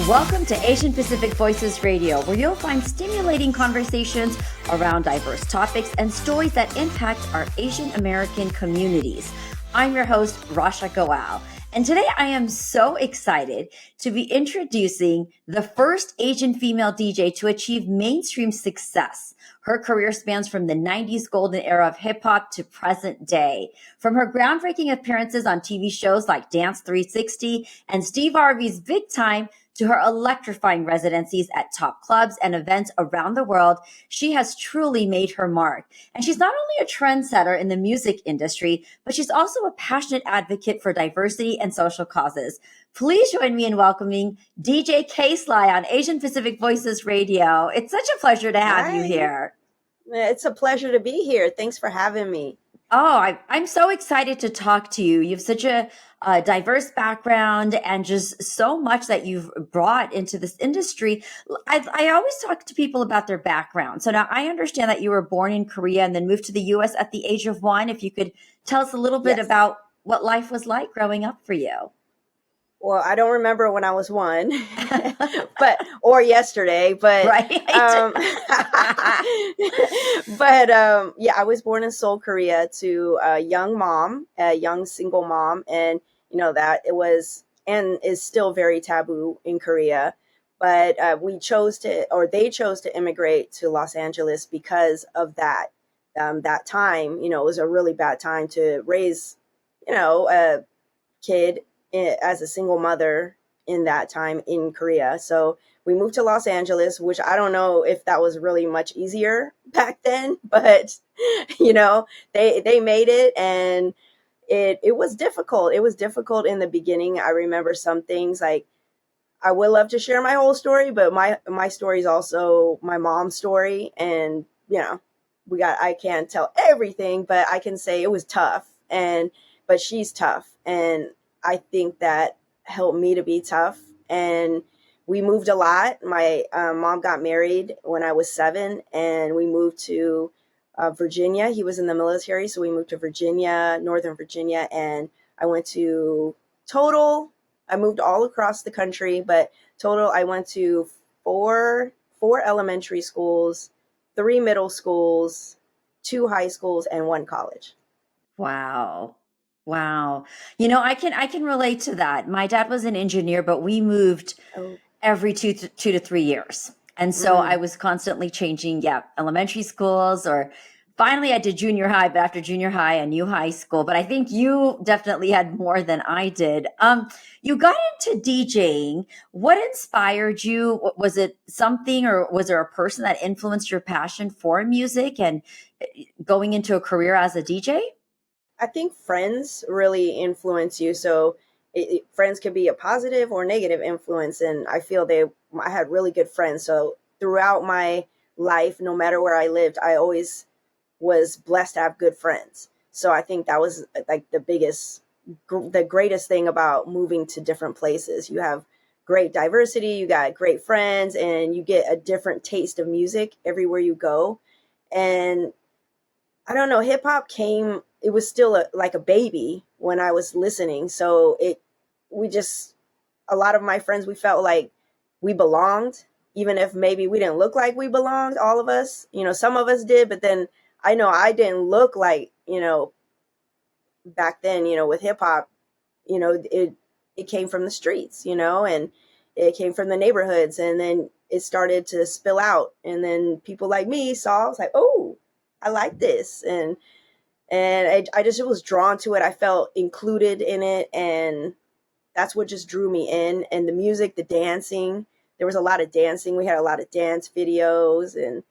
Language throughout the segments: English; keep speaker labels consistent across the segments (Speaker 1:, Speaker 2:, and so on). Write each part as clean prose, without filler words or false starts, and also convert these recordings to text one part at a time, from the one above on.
Speaker 1: Welcome to Asian Pacific Voices Radio, where you'll find stimulating conversations around diverse topics and stories that impact our Asian American communities. I'm your host, Rasha Goal, and today I am so excited to be introducing the first Asian female DJ to achieve mainstream success. Her career spans from the 90s golden era of hip-hop to present day. From her groundbreaking appearances on TV shows like Dance 360 and Steve Harvey's Big Time, to her electrifying residencies at top clubs and events around the world, she has truly made her mark. And she's not only a trendsetter in the music industry, but she's also a passionate advocate for diversity and social causes. Please join me in welcoming DJ K-Sly on Asian Pacific Voices Radio. It's such a pleasure to have you here.
Speaker 2: It's a pleasure to be here. Thanks for having me.
Speaker 1: Oh, I'm so excited to talk to you. You have such a diverse background and just so much that you've brought into this industry. I always talk to people about their background. So now I understand that you were born in Korea and then moved to the U.S. at the age of 1. If you could tell us a little bit about what life was like growing up for you.
Speaker 2: Well, I don't remember when I was 1, or yesterday, but,
Speaker 1: right.
Speaker 2: Yeah, I was born in Seoul, Korea to a young mom, a young single mom. And, you know, that it was, and is still very taboo in Korea, but they chose to immigrate to Los Angeles because of that. That time, you know, it was a really bad time to raise, you know, a kid as a single mother in that time in Korea. So we moved to Los Angeles, which I don't know if that was really much easier back then, but you know, they made it, and it was difficult. It was difficult in the beginning. I remember some things, like, I would love to share my whole story, but my story is also my mom's story. And, you know, I can't tell everything, but I can say it was tough, but she's tough. And I think that helped me to be tough. And we moved a lot. My mom got married when I was 7, and we moved to Virginia. He was in the military, so we moved to Virginia, Northern Virginia, and I went to I moved all across the country, but I went to four elementary schools, 3 middle schools, 2 high schools, and 1 college.
Speaker 1: Wow. You know, I can relate to that. My dad was an engineer, but we moved every two to 3 years. And so I was constantly changing, elementary schools, or finally I did junior high, but after junior high, a new high school. But I think you definitely had more than I did. You got into DJing. What inspired you? Was it something, or was there a person that influenced your passion for music and going into a career as a DJ?
Speaker 2: I think friends really influence you. So friends can be a positive or negative influence. And I feel I had really good friends. So throughout my life, no matter where I lived, I always was blessed to have good friends. So I think that was like the greatest thing about moving to different places. You have great diversity, you got great friends, and you get a different taste of music everywhere you go. And I don't know, hip hop it was still like a baby when I was listening. So a lot of my friends, we felt like we belonged, even if maybe we didn't look like we belonged, all of us. You know, some of us did, but then I know I didn't look like, you know, back then, you know, with hip hop, you know, it came from the streets, you know, and it came from the neighborhoods, and then it started to spill out. And then people like me saw, I was like, oh, I like this. And I just was drawn to it. I felt included in it. And that's what just drew me in. And the music, the dancing, there was a lot of dancing. We had a lot of dance videos, and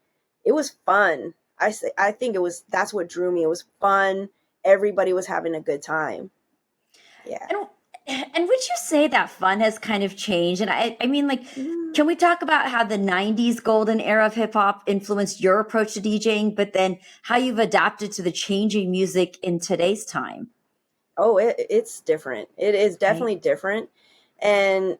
Speaker 2: it was fun. I think that's what drew me. It was fun. Everybody was having a good time. Yeah.
Speaker 1: And would you say that fun has kind of changed? And I mean, like, can we talk about how the 90s golden era of hip hop influenced your approach to DJing, but then how you've adapted to the changing music in today's time?
Speaker 2: Oh, it's different. It is definitely different. And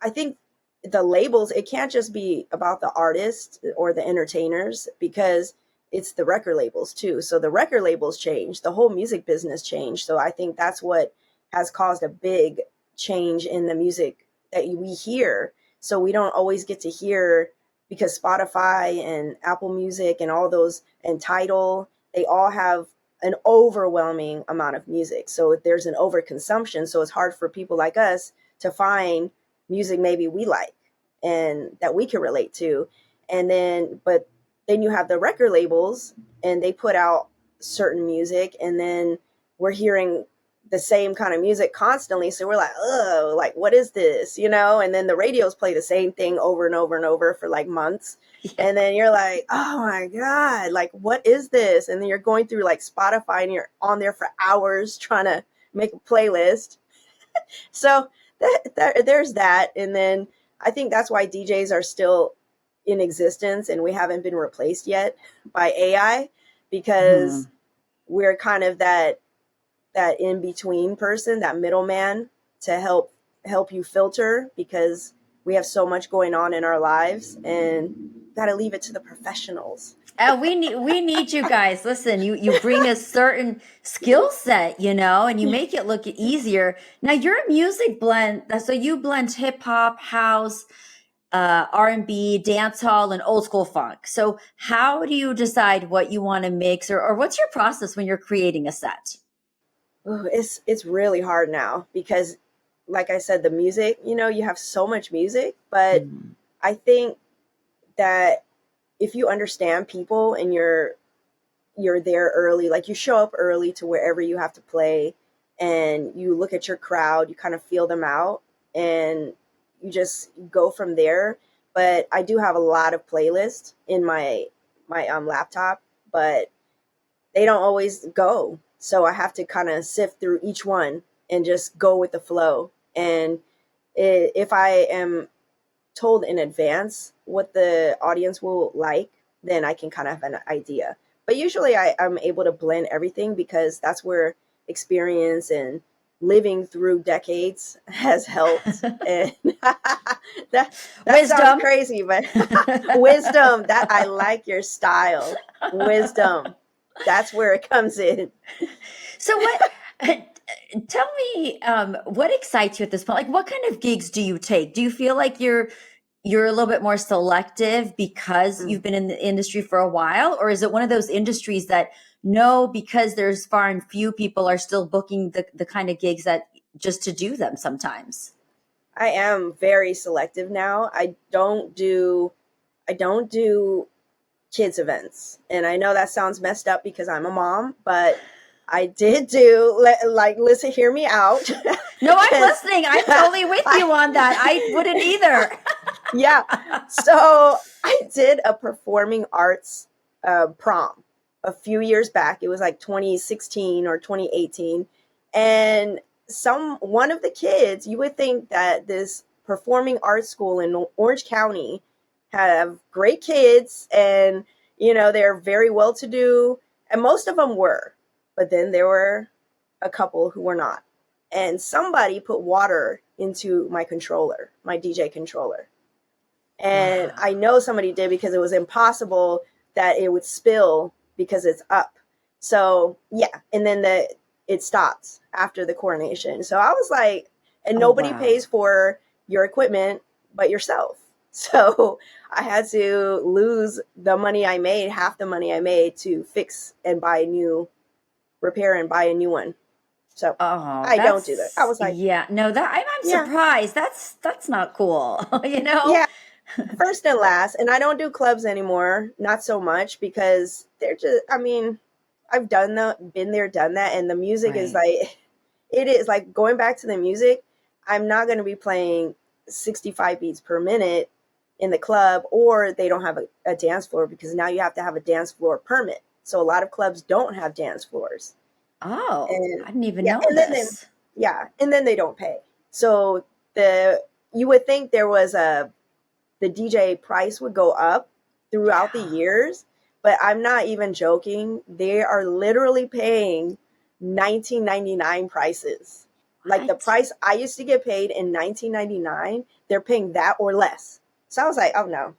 Speaker 2: I think the labels, it can't just be about the artists or the entertainers, because it's the record labels too. So the record labels change, the whole music business changed. So I think that's what has caused a big change in the music that we hear. So we don't always get to hear, because Spotify and Apple Music and all those, and Tidal, they all have an overwhelming amount of music. So there's an overconsumption. So it's hard for people like us to find music maybe we like and that we can relate to. And then, but then you have the record labels and they put out certain music, and then we're hearing the same kind of music constantly. So we're like, oh, like, what is this? You know? And then the radios play the same thing over and over and over for like months. Yeah. And then you're like, oh my God, like, what is this? And then you're going through like Spotify and you're on there for hours trying to make a playlist. So there's that. And then I think that's why DJs are still in existence and we haven't been replaced yet by AI, because we're kind of that in-between person, that middleman, to help you filter, because we have so much going on in our lives and got to leave it to the professionals.
Speaker 1: We need you guys. Listen, you bring a certain skill set, you know, and you make it look easier. Now you're a music blend. So you blend hip hop, house, R&B, dance hall, and old school funk. So how do you decide what you want to mix, or what's your process when you're creating a set?
Speaker 2: Ooh, it's really hard now because, like I said, the music, you know, you have so much music, but I think that if you understand people and you're there early, like you show up early to wherever you have to play and you look at your crowd, you kind of feel them out and you just go from there. But I do have a lot of playlists in my laptop, but they don't always go. So I have to kind of sift through each one and just go with the flow. And if I am told in advance what the audience will like, then I can kind of have an idea. But usually I'm able to blend everything because that's where experience and living through decades has helped. And that sounds crazy, but wisdom, that I like your style. Wisdom. That's where it comes in.
Speaker 1: So what, tell me, what excites you at this point? Like, what kind of gigs do you take? Do you feel like you're a little bit more selective because you've been in the industry for a while? Or is it one of those industries that because there's far and few people are still booking the kind of gigs that just to do them sometimes?
Speaker 2: I am very selective now. I don't do kids events. And I know that sounds messed up because I'm a mom, but I did do, like, listen, hear me out.
Speaker 1: No, I'm listening. I'm totally with you on that. I wouldn't either.
Speaker 2: Yeah. So I did a performing arts prom a few years back. It was like 2016 or 2018. And one of the kids, you would think that this performing arts school in Orange County have great kids and, you know, they're very well to do. And most of them were, but then there were a couple who were not. And somebody put water into my controller, my DJ controller. And wow. I know somebody did because it was impossible that it would spill because it's up. So yeah. And then it stopped after the coronation. So I was like, and nobody pays for your equipment but yourself. So I had to lose the money I made, half the money I made, to fix and repair and buy a new one. So I don't do that. I was like,
Speaker 1: yeah, no, that I'm surprised. That's not cool. You know?
Speaker 2: Yeah. First and last. And I don't do clubs anymore. Not so much because they're just, I mean, I've been there, done that. And the music is like, it is like going back to the music. I'm not going to be playing 65 beats per minute in the club, or they don't have a dance floor, because now you have to have a dance floor permit. So a lot of clubs don't have dance floors.
Speaker 1: Oh, and, I didn't even know
Speaker 2: this. And then they don't pay. So you would think there was the DJ price would go up throughout the years, but I'm not even joking. They are literally paying $19.99 prices. What? Like the price I used to get paid in $19.99, they're paying that or less. So I was like, oh no.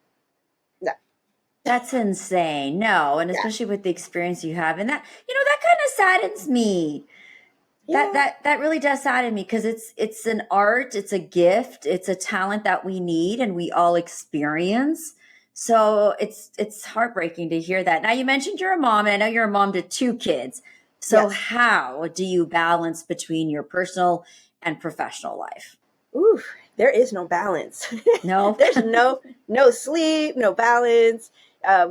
Speaker 1: That's insane. No, and especially with the experience you have, and that, you know, that kind of saddens me. That
Speaker 2: Yeah.
Speaker 1: that really does sadden me because it's an art, it's a gift, it's a talent that we need and we all experience. So it's heartbreaking to hear that. Now you mentioned you're a mom, and I know you're a mom to two kids. So
Speaker 2: Yes.
Speaker 1: how do you balance between your personal and professional life?
Speaker 2: Ooh, there is no balance.
Speaker 1: No?
Speaker 2: There's no sleep, no balance.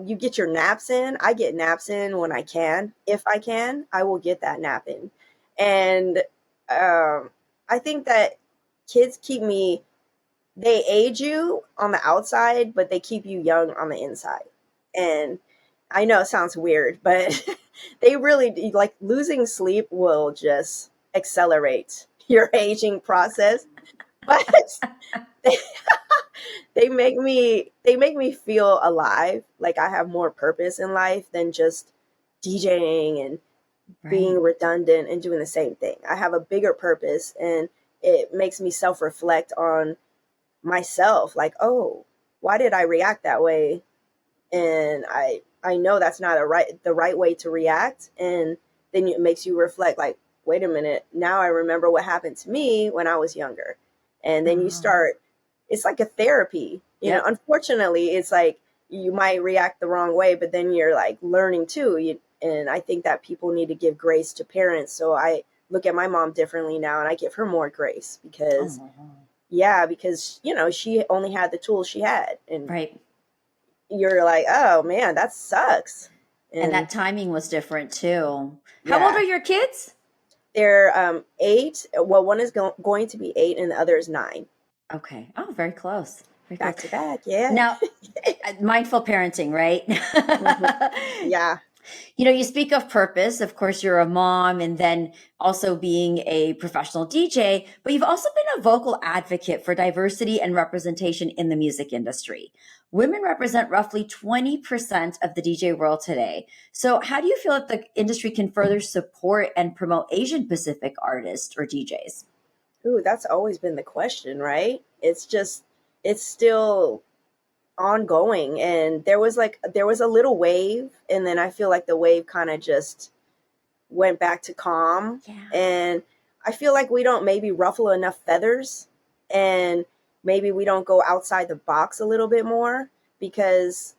Speaker 2: You get your naps in. I get naps in when I can. If I can, I will get that nap in. And I think that kids keep me. They age you on the outside, but they keep you young on the inside. And I know it sounds weird, but they really like losing sleep will just accelerate your aging process. But they, they make me feel alive, like I have more purpose in life than just DJing and being
Speaker 1: Right.
Speaker 2: redundant and doing the same thing. I have a bigger purpose, and it makes me self-reflect on myself, like, oh, why did I react that way? And I know that's not the right way to react. And then it makes you reflect, like, wait a minute, now I remember what happened to me when I was younger. And then you
Speaker 1: Oh,
Speaker 2: start, it's like a therapy,
Speaker 1: yep.
Speaker 2: unfortunately. It's like you might react the wrong way, but then you're like learning too. And I think that people need to give grace to parents. So I look at my mom differently now, and I give her more grace because,
Speaker 1: Oh,
Speaker 2: yeah, because she only had the tools she had, and
Speaker 1: right.
Speaker 2: you're like, oh man, that sucks.
Speaker 1: And
Speaker 2: And
Speaker 1: that timing was different too. How old
Speaker 2: yeah,
Speaker 1: are your kids?
Speaker 2: they're 8. Well, one is going to be 8, and the other is 9.
Speaker 1: Okay. Oh, very close. Very close.
Speaker 2: Back to back, yeah.
Speaker 1: Now, mindful parenting, right?
Speaker 2: Hmm. Yeah.
Speaker 1: You speak of purpose. Of course, you're a mom and then also being a professional DJ, but you've also been a vocal advocate for diversity and representation in the music industry. Women represent roughly 20% of the DJ world today. So, how do you feel that the industry can further support and promote Asian Pacific artists or DJs?
Speaker 2: Ooh, that's always been the question, right? It's still ongoing, and there was a little wave, and then I feel like the wave kind of just went back to calm.
Speaker 1: Yeah.
Speaker 2: And I feel like we don't maybe ruffle enough feathers, and maybe we don't go outside the box a little bit more, because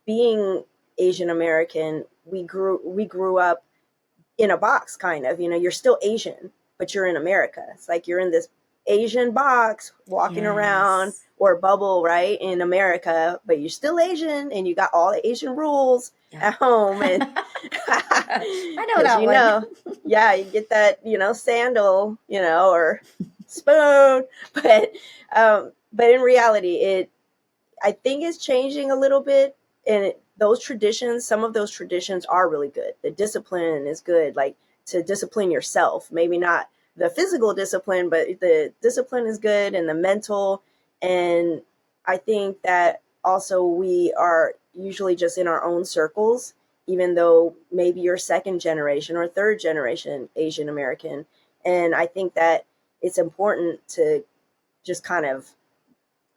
Speaker 2: being Asian American, we grew up in a box, kind of. You're still Asian, but you're in America. It's like you're in this Asian box walking around,
Speaker 1: Yes.
Speaker 2: or bubble, right, in America, but you're still Asian, and you got all the Asian rules
Speaker 1: Yep.
Speaker 2: at home. And
Speaker 1: I know
Speaker 2: because
Speaker 1: that one.
Speaker 2: yeah, you get that, sandal, or spoon. But in reality, I think it's changing a little bit. And those traditions, some of those traditions are really good. The discipline is good, like to discipline yourself. Maybe not the physical discipline, but the discipline is good, and the mental. And I think that also we are usually just in our own circles, even though maybe you're second generation or third generation Asian American. And I think that it's important to just kind of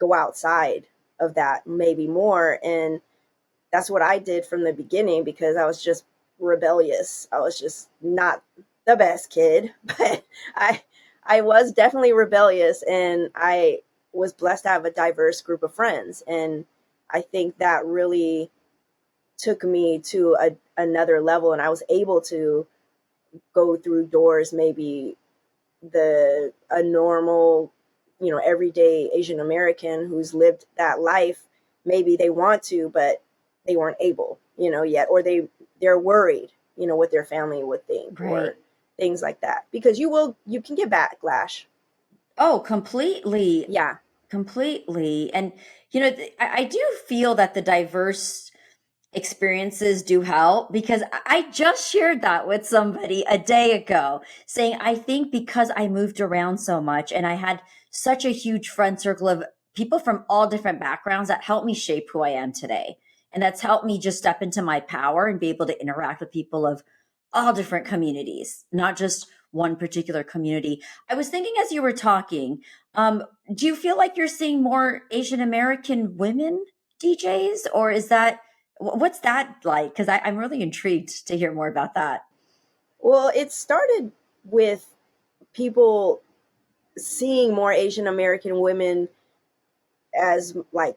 Speaker 2: go outside of that maybe more. And that's what I did from the beginning, because I was just rebellious. I was just not the best kid, but I I was definitely rebellious, and I was blessed to have a diverse group of friends. And I think that really took me to another level, and I was able to go through doors maybe the a normal, everyday Asian American who's lived that life, maybe they want to, but they weren't able, yet, or they're worried, what their family would think,
Speaker 1: Right.
Speaker 2: or things like that, because you can get backlash.
Speaker 1: Oh, completely.
Speaker 2: Yeah.
Speaker 1: Completely. And, I do feel that the diverse experiences do help because I just shared that with somebody a day ago, saying, I think because I moved around so much and I had such a huge friend circle of people from all different backgrounds that helped me shape who I am today. And that's helped me just step into my power and be able to interact with people of all different communities, not just one particular community. I was thinking as you were talking, do you feel like you're seeing more Asian American women DJs, or is that what's that like? Because I'm really intrigued to hear more about that.
Speaker 2: Well, it started with people seeing more Asian American women as like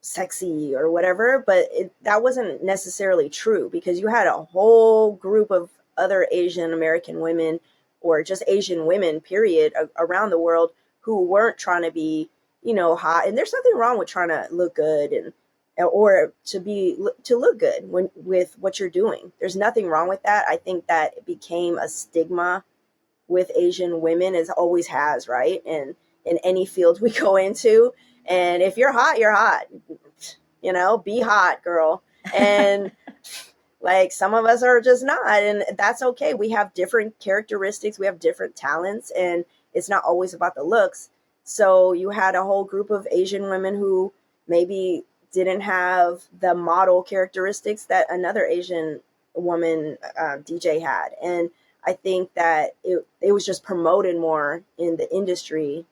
Speaker 2: sexy or whatever, but that wasn't necessarily true, because you had a whole group of other Asian American women, or just Asian women period, around the world, who weren't trying to be, hot. And there's nothing wrong with trying to look good, and or to look good when with what you're doing. There's nothing wrong with that. I think that it became a stigma with Asian women, as always has, right? And in any field we go into. And if you're hot, you're hot. Be hot, girl. And like, some of us are just not, and that's okay. We have different characteristics, we have different talents, and it's not always about the looks. So you had a whole group of Asian women who maybe didn't have the model characteristics that another Asian woman DJ had. And I think that it was just promoted more in the industry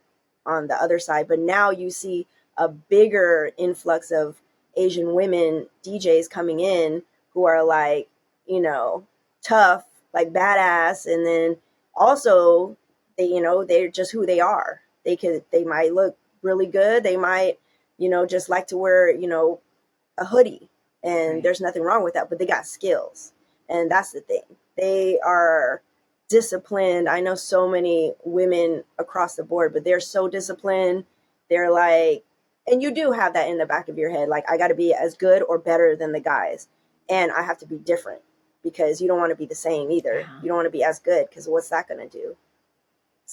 Speaker 2: on the other side. But now you see a bigger influx of Asian women DJs coming in, who are like, tough, like badass. And then also they're just who they are. They might look really good. They might, just like to wear, a hoodie, and
Speaker 1: Right.
Speaker 2: there's nothing wrong with that, but they got skills. And that's the thing. They are disciplined. I know so many women across the board, but they're so disciplined. They're like, and you do have that in the back of your head, like, I got to be as good or better than the guys, and I have to be different, because you don't want to be the same either.
Speaker 1: Yeah.
Speaker 2: You don't want to be as good, because what's that going to do?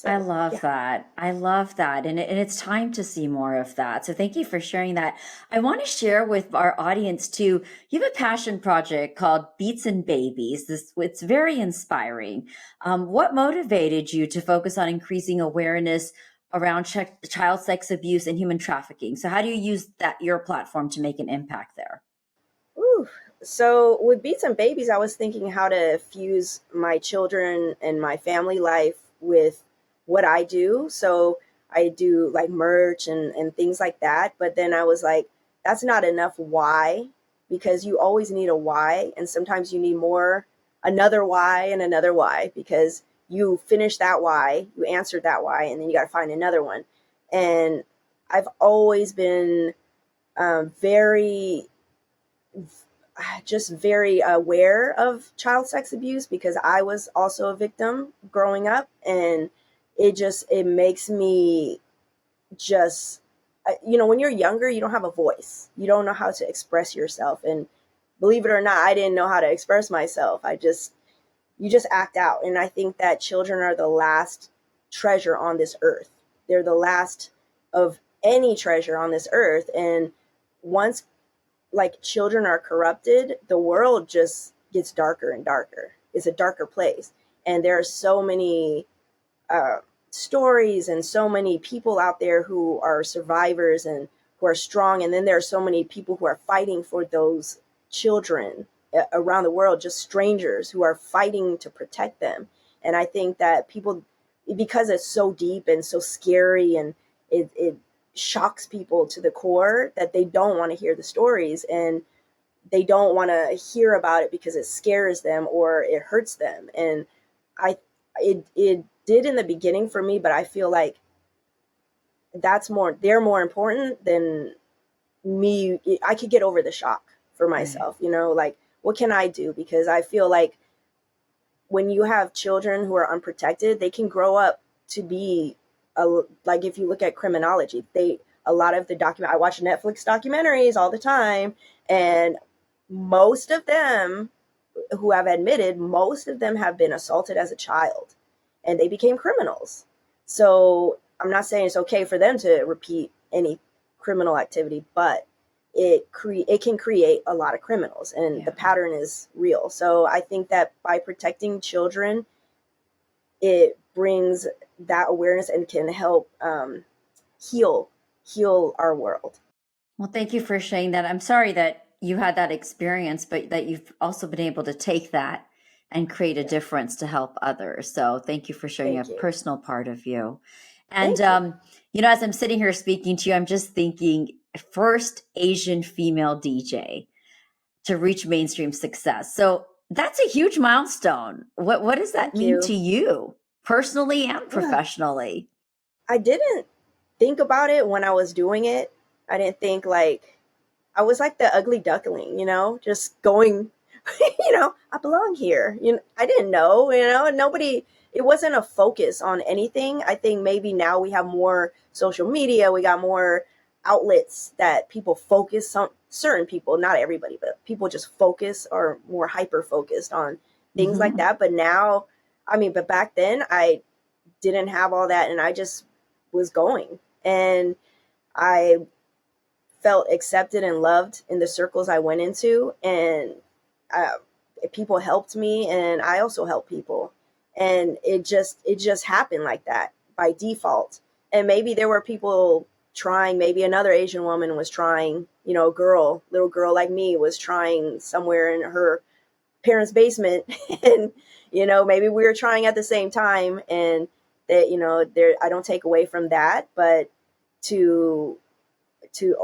Speaker 1: I
Speaker 2: So
Speaker 1: love
Speaker 2: yeah.
Speaker 1: that. I love that. And it's time to see more of that. So thank you for sharing that. I want to share with our audience too. You have a passion project called Beats and Babies. It's very inspiring. What motivated you to focus on increasing awareness around child sex abuse and human trafficking? So how do you use your platform to make an impact there?
Speaker 2: Ooh. So with Beats and Babies, I was thinking how to fuse my children and my family life with what I do. So I do like merch and things like that. But then I was like, that's not enough why, because you always need a why. And sometimes you need another why and another why, because you finish that why, you answered that why, and then you got to find another one. And I've always been very just very aware of child sex abuse, because I was also a victim growing up. And it makes me just, when you're younger, you don't have a voice. You don't know how to express yourself. And believe it or not, I didn't know how to express myself. You just act out. And I think that children are the last treasure on this earth. They're the last of any treasure on this earth. And once, like, children are corrupted, the world just gets darker and darker. It's a darker place. And there are so many stories and so many people out there who are survivors and who are strong. And then there are so many people who are fighting for those children around the world, just strangers who are fighting to protect them. And I think that people, because it's so deep and so scary, and it shocks people to the core, that they don't want to hear the stories, and they don't want to hear about it because it scares them or it hurts them. And it did in the beginning for me, but I feel like they're more important than me. I could get over the shock for
Speaker 1: Right.
Speaker 2: myself, like, what can I do? Because I feel like when you have children who are unprotected, they can grow up to be like, if you look at criminology, a lot of I watch Netflix documentaries all the time, and most of them who have admitted, most of them have been assaulted as a child, and they became criminals. So I'm not saying it's okay for them to repeat any criminal activity, but it can create a lot of criminals, and the
Speaker 1: Yeah.
Speaker 2: pattern is real. So I think that by protecting children, it brings that awareness and can help heal our world.
Speaker 1: Well, thank you for sharing that. I'm sorry that you had that experience, but that you've also been able to take that and create a
Speaker 2: Yeah.
Speaker 1: difference to help others. So thank you for sharing a
Speaker 2: Thank you.
Speaker 1: personal part of you. And,
Speaker 2: Thank you.
Speaker 1: as I'm sitting here speaking to you, I'm just thinking first Asian female DJ to reach mainstream success. So that's a huge milestone. What does that
Speaker 2: Thank
Speaker 1: mean
Speaker 2: you.
Speaker 1: to you personally and
Speaker 2: Yeah.
Speaker 1: professionally?
Speaker 2: I didn't think about it when I was doing it. I didn't think like I was like the ugly duckling, just going, I belong here. I didn't know, and nobody, it wasn't a focus on anything. I think maybe now we have more social media, we got more outlets that people focus on, certain people, not everybody, but people just focus or more hyper focused on things like
Speaker 1: Mm-hmm.
Speaker 2: that. But now, but back then I didn't have all that, and I just was going, and I felt accepted and loved in the circles I went into, and uh, people helped me, and I also helped people, and it just happened like that by default. And maybe there were people trying, maybe another Asian woman was trying, little girl like me was trying somewhere in her parents' basement, and maybe we were trying at the same time, and that there, I don't take away from that, but to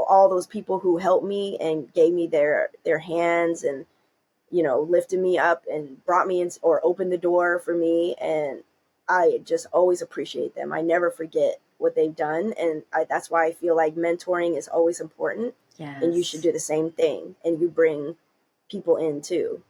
Speaker 2: all those people who helped me and gave me their hands, and lifted me up and brought me in or opened the door for me, and I just always appreciate them. I never forget what they've done, and that's why I feel like mentoring is always important. And you should
Speaker 1: Yes.
Speaker 2: do the same thing, and you bring people in too.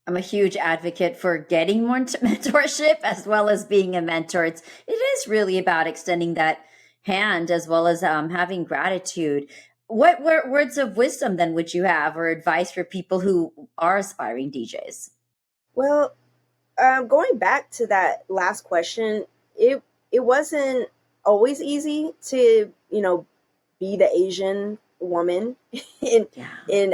Speaker 1: I'm a huge advocate for getting more mentorship as well as being a mentor. It is really about extending that hand as well as having gratitude. What words of wisdom then would you have or advice for people who are aspiring DJs?
Speaker 2: Well, going back to that last question, it wasn't always easy to be the Asian woman in
Speaker 1: Yeah.
Speaker 2: in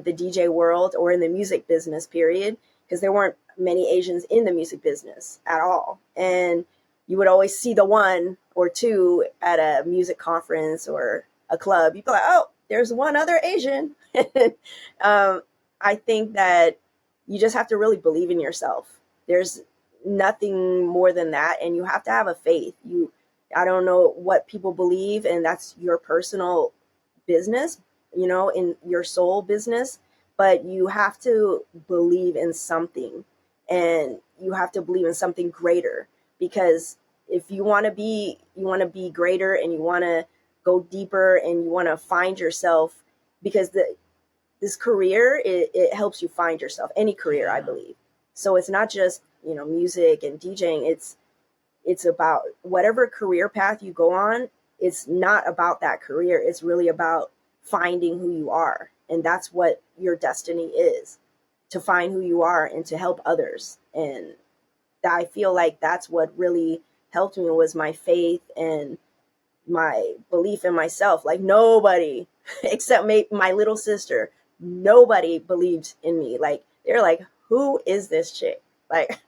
Speaker 2: the DJ world or in the music business period, because there weren't many Asians in the music business at all, and you would always see the one or two at a music conference or a club. You'd be like, oh, there's one other Asian. um, I think that you just have to really believe in yourself. There's nothing more than that, and you have to have a faith. I don't know what people believe, and that's your personal business, in your soul business, but you have to believe in something, and you have to believe in something greater, because if you want to be greater, and you want to go deeper, and you want to find yourself, because this career, it helps you find yourself, any career, I
Speaker 1: Yeah.
Speaker 2: believe. So it's not just music and DJing. It's about whatever career path you go on. It's not about that career. It's really about finding who you are. And that's what your destiny is, to find who you are and to help others. And I feel like that's what really helped me, was my faith and my belief in myself. Like nobody except my little sister, nobody believed in me. Like they're like, who is this chick? Like,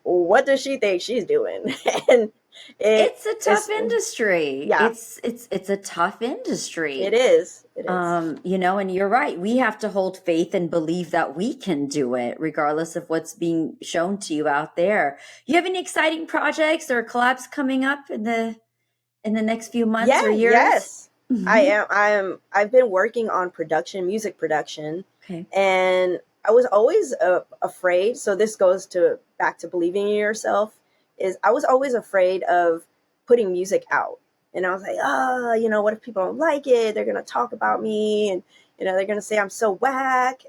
Speaker 2: what does she think she's doing? And it
Speaker 1: It's a tough
Speaker 2: is,
Speaker 1: industry.
Speaker 2: yeah,
Speaker 1: It's a tough
Speaker 2: it
Speaker 1: industry.
Speaker 2: is. It is.
Speaker 1: And you're right. We have to hold faith and believe that we can do it, regardless of what's being shown to you out there. You have any exciting projects or collabs coming up in the next few months or
Speaker 2: Yeah,
Speaker 1: years?
Speaker 2: yes.
Speaker 1: Hmm.
Speaker 2: I've been working on production, music production,
Speaker 1: Okay.
Speaker 2: and I was always afraid. So this goes to back to believing in yourself. Is I was always afraid of putting music out, and I was like, oh, what if people don't like it? They're gonna talk about me, and they're gonna say I'm so whack.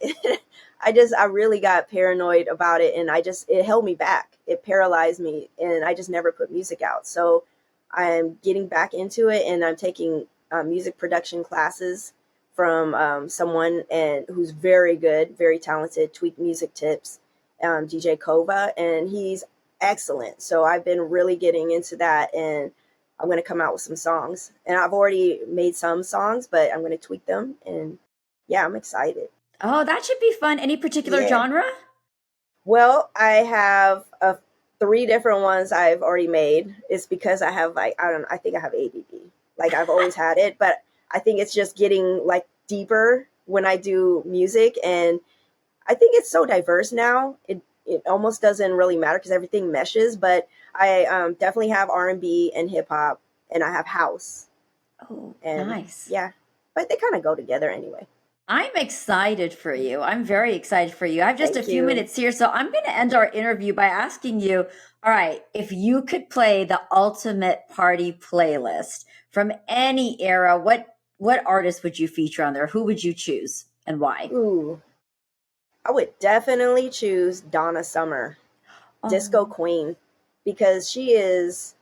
Speaker 2: I really got paranoid about it, and it held me back. It paralyzed me, and I just never put music out. So I'm getting back into it, and I'm taking music production classes from someone and who's very good, very talented, Tweak Music Tips, DJ Kova, and he's excellent. So I've been really getting into that, and I'm going to come out with some songs. And I've already made some songs, but I'm going to tweak them, and yeah, I'm excited.
Speaker 1: Oh, that should be fun. Any particular
Speaker 2: Yeah.
Speaker 1: genre?
Speaker 2: Well, I have three different ones I've already made. It's because I have like, I don't know, I think I have ADD. Like I've always had it, but I think it's just getting like deeper when I do music, and I think it's so diverse now. It almost doesn't really matter because everything meshes. But I definitely have R&B and hip hop, and I have house,
Speaker 1: Oh,
Speaker 2: and
Speaker 1: nice.
Speaker 2: yeah, but they kind of go together anyway.
Speaker 1: I'm excited for you. I'm very excited for you. I have just
Speaker 2: Thank
Speaker 1: a few
Speaker 2: you.
Speaker 1: minutes here. So I'm going to end our interview by asking you, all right, if you could play the ultimate party playlist from any era, what artist would you feature on there? Who would you choose and why?
Speaker 2: Ooh, I would definitely choose Donna Summer, Disco
Speaker 1: Oh,
Speaker 2: Queen, because she is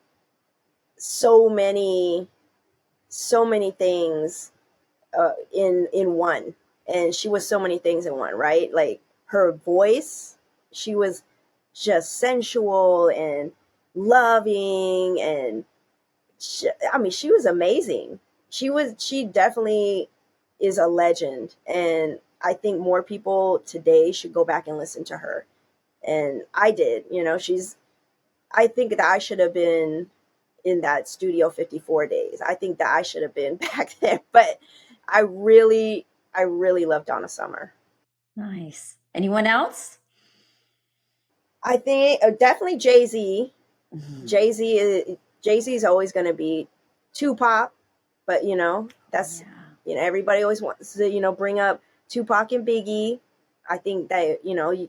Speaker 2: so many, so many things in one, and she was so many things in one, right? Like her voice, she was just sensual and loving, and I mean, she was amazing. She definitely is a legend, and I think more people today should go back and listen to her. And I did, I think that I should have been in that Studio 54 days. I think that I should have been back there, but I really love Donna Summer.
Speaker 1: nice. Anyone else?
Speaker 2: I think definitely Jay-Z.
Speaker 1: Mhm.
Speaker 2: Jay-Z is always going to be Tupac, but that's,
Speaker 1: Yeah,
Speaker 2: everybody always wants to, bring up Tupac and Biggie. I think that,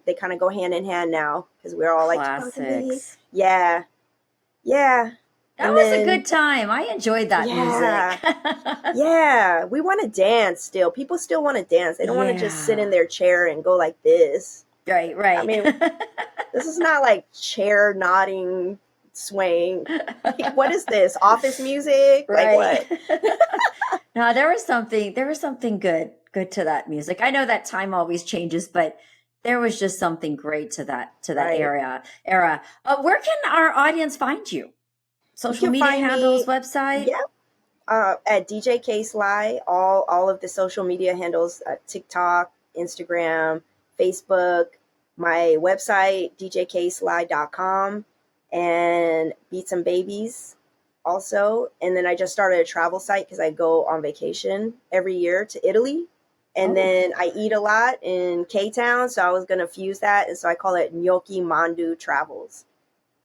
Speaker 2: they kind of go hand in hand now because we're all like Tupac and Biggie.
Speaker 1: classics.
Speaker 2: Yeah. Yeah.
Speaker 1: That
Speaker 2: And
Speaker 1: was a
Speaker 2: then,
Speaker 1: good time. I enjoyed that music.
Speaker 2: yeah. Yeah. We want to dance still. People still want to dance. They don't want to just sit in
Speaker 1: Yeah.
Speaker 2: their chair and go like this.
Speaker 1: Right,
Speaker 2: I
Speaker 1: right.
Speaker 2: mean, this is not like chair nodding, swaying. Like, what is this? Office music? Like
Speaker 1: Right.
Speaker 2: what?
Speaker 1: No, there was something good to that music. I know that time always changes, but there was just something great to that
Speaker 2: Right.
Speaker 1: era. Where can our audience find you?
Speaker 2: You
Speaker 1: Social
Speaker 2: can
Speaker 1: media
Speaker 2: find
Speaker 1: handles,
Speaker 2: me,
Speaker 1: website?
Speaker 2: yeah, at DJ K-Sly, all of the social media handles, TikTok, Instagram, Facebook, my website, djksly.com, and Beats and Babies also. And then I just started a travel site because I go on vacation every year to Italy. And
Speaker 1: Oh,
Speaker 2: then I eat a lot in K-Town, so I was going to fuse that. And so I call it Gnocchi Mandu Travels.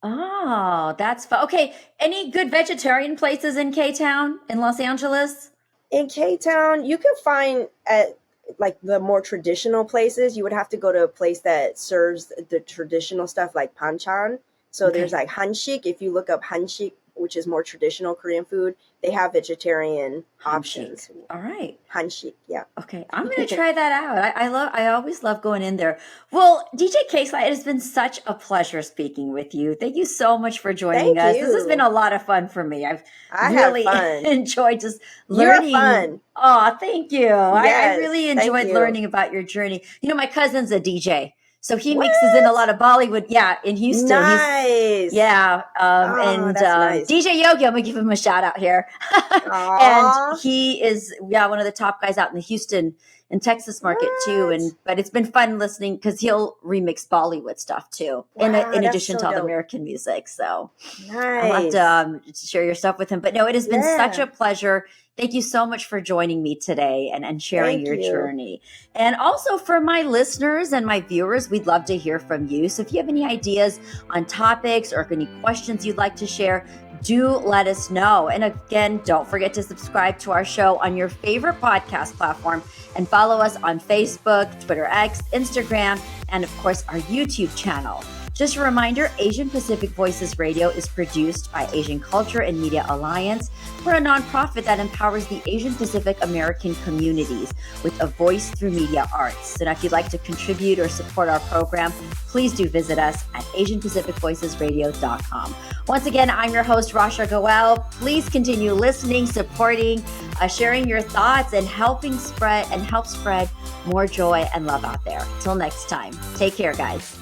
Speaker 1: oh, that's fun. Okay, any good vegetarian places in K-Town in Los Angeles?
Speaker 2: In K-Town, you can find at like the more traditional places, you would have to go to a place that serves the traditional stuff like panchan. So there's
Speaker 1: Okay,
Speaker 2: like hanshik. If you look up hanshik, which is more traditional Korean food, they have vegetarian
Speaker 1: handshake.
Speaker 2: options.
Speaker 1: All right.
Speaker 2: Hanshik, yeah.
Speaker 1: Okay, I'm gonna try that out. I always love going in there. Well, DJ K-Sly, it has been such a pleasure speaking with you. Thank you so much for joining
Speaker 2: Thank
Speaker 1: us. This has been
Speaker 2: you.
Speaker 1: a lot of fun for me. I've
Speaker 2: I had
Speaker 1: really
Speaker 2: fun.
Speaker 1: enjoyed just
Speaker 2: You're
Speaker 1: learning.
Speaker 2: fun.
Speaker 1: Oh, thank you. I really
Speaker 2: Yes, thank
Speaker 1: enjoyed
Speaker 2: you.
Speaker 1: learning about your journey. My cousin's a DJ, so he mixes in a
Speaker 2: What?
Speaker 1: lot of Bollywood. Yeah, in Houston,
Speaker 2: Nice.
Speaker 1: yeah,
Speaker 2: Oh,
Speaker 1: and
Speaker 2: that's nice.
Speaker 1: DJ Yogi, I'm gonna give him a shout out here. And
Speaker 2: Aw.
Speaker 1: he is, yeah, one of the top guys out in the Houston and Texas market too.
Speaker 2: What?
Speaker 1: But it's been fun listening because he'll remix Bollywood stuff too,
Speaker 2: Wow,
Speaker 1: in
Speaker 2: that's
Speaker 1: addition
Speaker 2: so
Speaker 1: to all the
Speaker 2: dope.
Speaker 1: American music. So I'll have to
Speaker 2: Nice.
Speaker 1: share your stuff with him. But no, it has been such
Speaker 2: Yeah.
Speaker 1: a pleasure. Thank you so much for joining me today and sharing
Speaker 2: Thank
Speaker 1: your
Speaker 2: you.
Speaker 1: journey. And also for my listeners and my viewers, we'd love to hear from you. So if you have any ideas on topics or any questions you'd like to share, do let us know. And again, don't forget to subscribe to our show on your favorite podcast platform and follow us on Facebook, Twitter X, Instagram, and of course, our YouTube channel. Just a reminder, Asian Pacific Voices Radio is produced by Asian Culture and Media Alliance. We're a nonprofit that empowers the Asian Pacific American communities with a voice through media arts. So now if you'd like to contribute or support our program, please do visit us at AsianPacificVoicesRadio.com. Once again, I'm your host, Rasha Goel. Please continue listening, supporting, sharing your thoughts, and help spread more joy and love out there. Till next time, take care, guys.